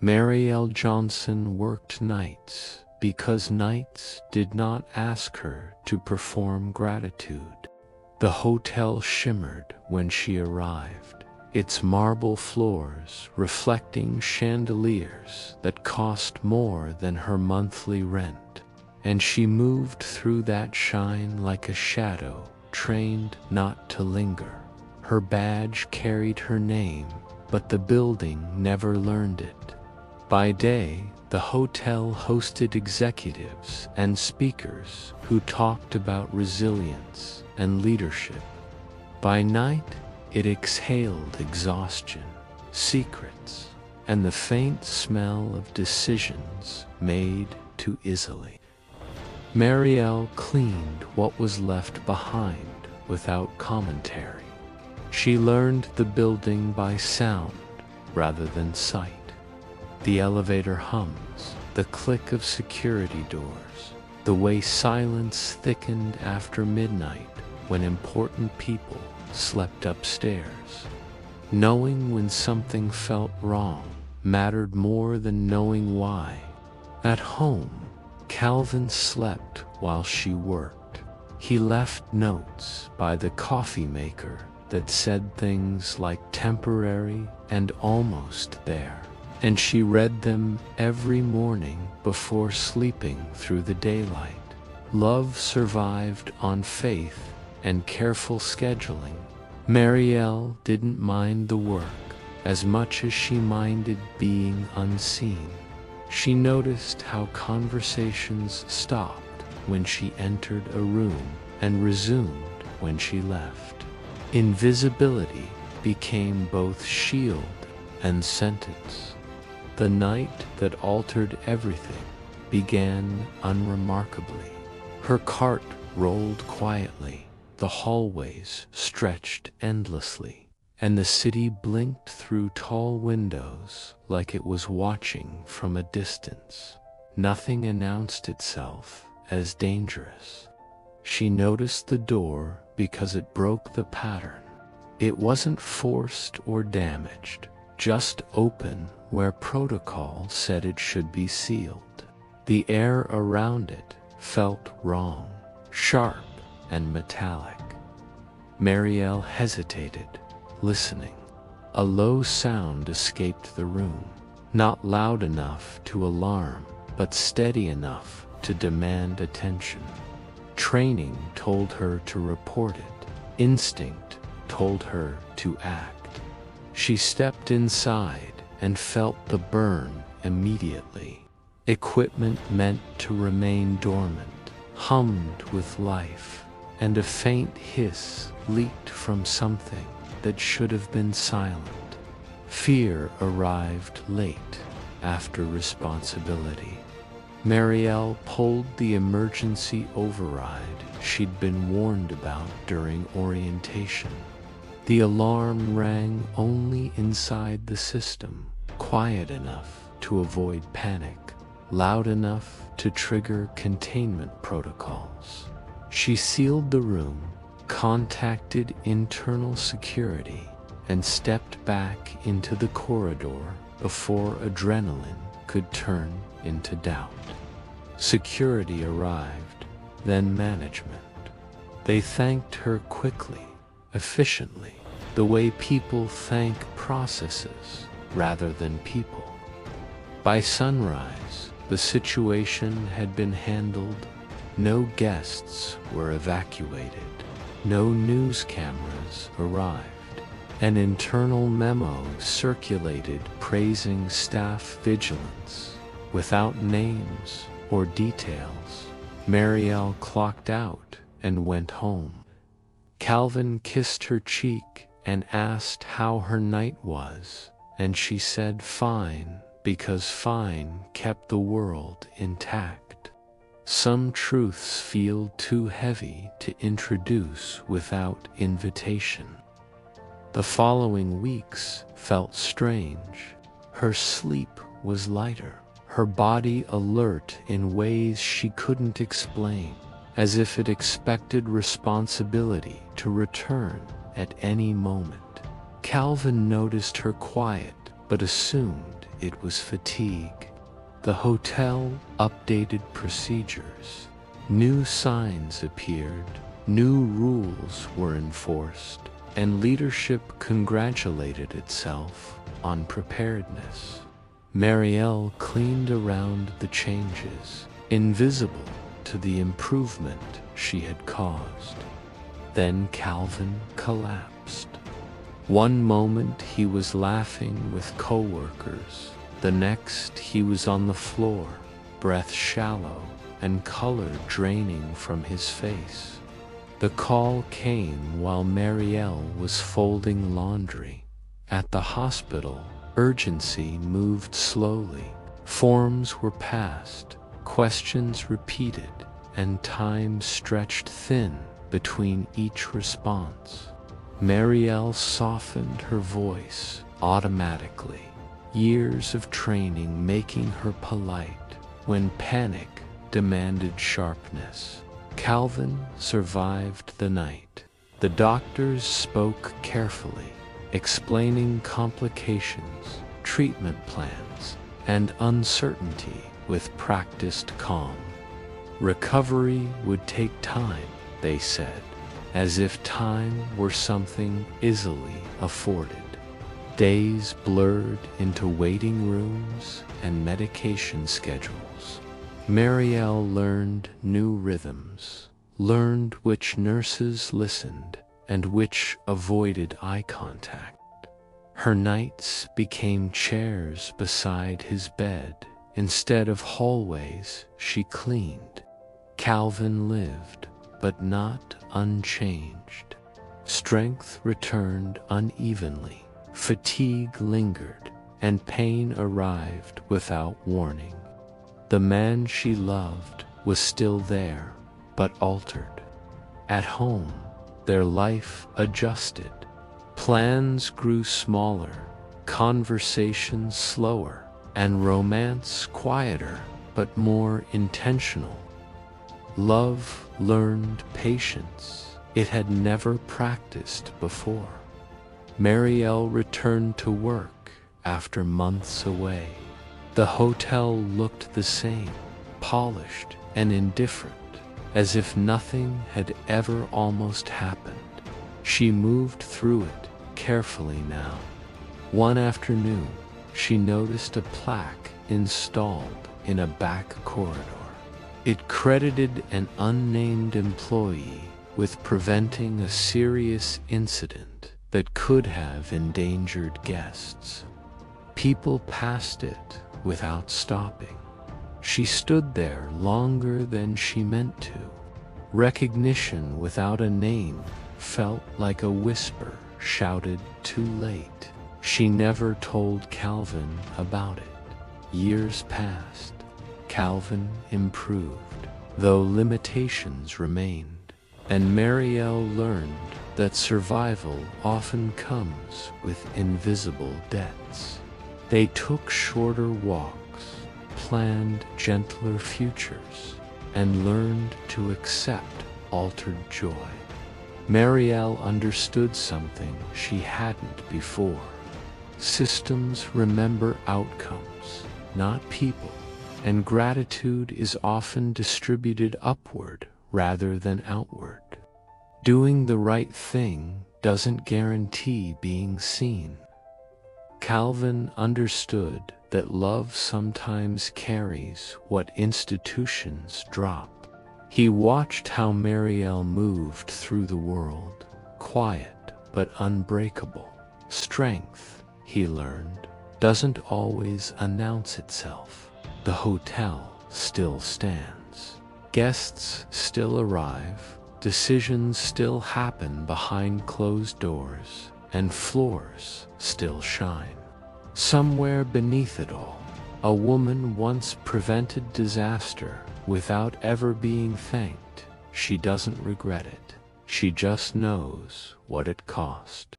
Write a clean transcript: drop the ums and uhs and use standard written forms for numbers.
Marielle Johnson worked nights because nights did not ask her to perform gratitude. The hotel shimmered when she arrived, its marble floors reflecting chandeliers that cost more than her monthly rent, and she moved through that shine like a shadow, trained not to linger. Her badge carried her name, but the building never learned it. By day, the hotel hosted executives and speakers who talked about resilience and leadership. By night, it exhaled exhaustion, secrets, and the faint smell of decisions made too easily. Marielle cleaned what was left behind without commentary. She learned the building by sound rather than sight. The elevator hums, the click of security doors, the way silence thickened after midnight when important people slept upstairs. Knowing when something felt wrong mattered more than knowing why. At home, Calvin slept while she worked. He left notes by the coffee maker that said things like temporary and almost there, and she read them every morning before sleeping through the daylight. Love survived on faith and careful scheduling. Marielle didn't mind the work as much as she minded being unseen. She noticed how conversations stopped when she entered a room and resumed when she left. Invisibility became both shield and sentence. The night that altered everything began unremarkably. Her cart rolled quietly, the hallways stretched endlessly, and the city blinked through tall windows like it was watching from a distance. Nothing announced itself as dangerous. She noticed the door because it broke the pattern. It wasn't forced or damaged, just open where protocol said it should be sealed. The air around it felt wrong, sharp and metallic. Marielle hesitated, listening. A low sound escaped the room, not loud enough to alarm, but steady enough to demand attention. Training told her to report it. Instinct told her to act. She stepped inside and felt the burn immediately. Equipment meant to remain dormant hummed with life, and a faint hiss leaked from something that should have been silent. Fear arrived late after responsibility. Marielle pulled the emergency override she'd been warned about during orientation. The alarm rang only inside the system, quiet enough to avoid panic, loud enough to trigger containment protocols. She sealed the room, contacted internal security, and stepped back into the corridor before adrenaline could turn into doubt. Security arrived, then management. They thanked her quickly, efficiently, the way people thank processes rather than people. By sunrise, the situation had been handled. No guests were evacuated. No news cameras arrived. An internal memo circulated praising staff vigilance. Without names or details, Marielle clocked out and went home. Calvin kissed her cheek and asked how her night was, and she said fine, because fine kept the world intact. Some truths feel too heavy to introduce without invitation. The following weeks felt strange. Her sleep was lighter, her body alert in ways she couldn't explain, as if it expected responsibility to return at any moment. Calvin noticed her quiet, but assumed it was fatigue. The hotel updated procedures. New signs appeared, new rules were enforced, and leadership congratulated itself on preparedness. Marielle cleaned around the changes, invisible to the improvement she had caused. Then Calvin collapsed. One moment he was laughing with coworkers, the next he was on the floor, breath shallow and color draining from his face. The call came while Marielle was folding laundry. At the hospital, urgency moved slowly. Forms were passed, questions repeated, and time stretched thin between each response. Marielle softened her voice automatically, years of training making her polite when panic demanded sharpness. Calvin survived the night. The doctors spoke carefully, explaining complications, treatment plans, and uncertainty with practiced calm. Recovery would take time, they said, as if time were something easily afforded. Days blurred into waiting rooms and medication schedules. Marielle learned new rhythms, learned which nurses listened and which avoided eye contact. Her nights became chairs beside his bed. Instead of hallways, she cleaned. Calvin lived, but not unchanged. Strength returned unevenly, fatigue lingered, and pain arrived without warning. The man she loved was still there, but altered. At home, their life adjusted. Plans grew smaller, conversations slower, and romance quieter, but more intentional. Love learned patience it had never practiced before. Marielle returned to work after months away. The hotel looked the same, polished and indifferent, as if nothing had ever almost happened. She moved through it carefully now. One afternoon, she noticed a plaque installed in a back corridor. It credited an unnamed employee with preventing a serious incident that could have endangered guests. People passed it without stopping. She stood there longer than she meant to. Recognition without a name felt like a whisper shouted too late. She never told Calvin about it. Years passed. Calvin improved, though limitations remained, and Marielle learned that survival often comes with invisible debts. They took shorter walks, planned gentler futures, and learned to accept altered joy. Marielle understood something she hadn't before. Systems remember outcomes, not people, and gratitude is often distributed upward rather than outward. Doing the right thing doesn't guarantee being seen. Calvin understood that love sometimes carries what institutions drop. He watched how Marielle moved through the world, quiet but unbreakable. Strength, he learned, doesn't always announce itself. The hotel still stands. Guests still arrive. Decisions still happen behind closed doors, and floors still shine. Somewhere beneath it all, a woman once prevented disaster without ever being thanked. She doesn't regret it. She just knows what it cost.